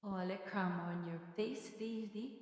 Hologram on your face, baby.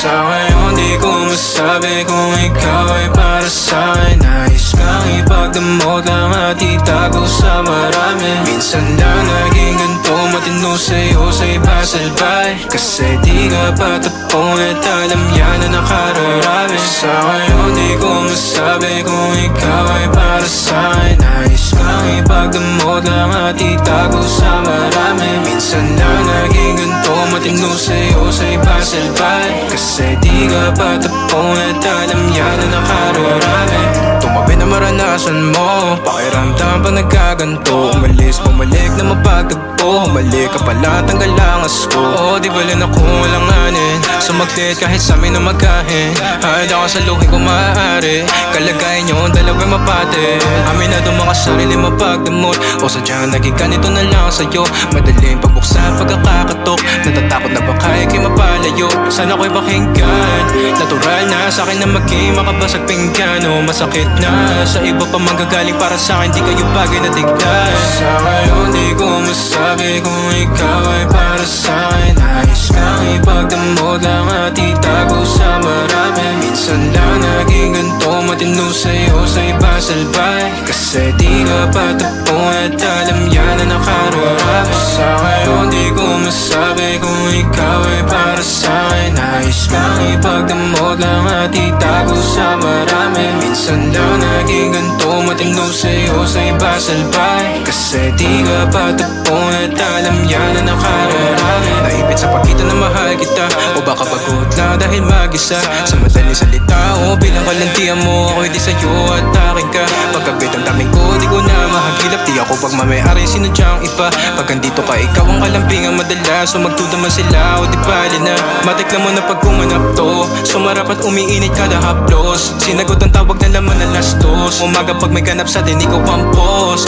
Sa ngayon di ko masabi kung ikaw ay para sa'kin. Nais kang ipagdamot lang at itago sa marami. Minsan lang naging ganito, matino sa'yo sa iba salbay. Kasi di ka patapon at alam yan na nakararami. Sa ngayon di ko masabi kung ikaw ay para sa'kin. Nais kang ipagdamot lang at itago sa marami. Minsan lang naging ganito, matino sa'yo sa iba salbay. Kasi di ka patapon at alam yan na nakararami. Tumabi na maranasan mo, pakiramdam pa nagkaganto. Umalis, bumalik na mapagtagpo. Humalik ka pala, tanggal ang asko. Oo, di ba lang ako walanganin. Sumaglit kahit sa amin na magkahin. Handa ka sa luhin kung maaari. Kalagayan nyo ang dalawa'y mapate. Amin na mga sarili mapagdamot. O sadyang naging ganito na lang sa'yo. Madaling pabuksan pagkakakatok. Natatakot na baka ikay mapalayo. Sana ko'y pakinggan. Natural na sa'kin na maging makabasag pinggano. Masakit na sa iba pa manggagaling para sa'kin. Di kayo bagay na tignan. Sa ngayon di ko masabi kung ikaw ay para sa'kin. Nais kang ipagdamot lang at itago sa marami. Minsan lang naging ganito, matino sa'yo sa iba salbay. Kasi di ka patapon at alam yan na nakararami. Sa ngayon di ko masabi kung ikaw ay para sa'kin. Nais kang ipagdamot lang at itago sa marami. Minsan lang naging ganito, matino sa'yo sa iba salbay. Kasi di ka patapon at alam yan na nakararami. Naipit sa pagkita na mahal kita, o baka pagod na dahil mag-isa. Sa madaling salita o bilang kalantian mo, ako'y di sa'yo at akin ka. Pagkabit ang daming ko, di ko na mahagilap. Di ako pagmamayari, sinudyang iba. Pag andito ka, ikaw ang kalampingang madalas. So magtudaman sila o di bali na. Matikla mo na pag kumanap to. Sumarap at umiinit kada haplos. Sinagot ang tawag na laman na lastos. Umaga pag may ganap sa din, ikaw pampos.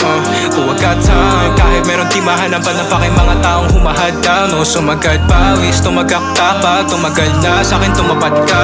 Huwag ka time, kahit meron timahan ang panapa kay mga taong humahad down. O sumagad pawis, tumagak tapag. Tumagal na sa'kin tumapat ka.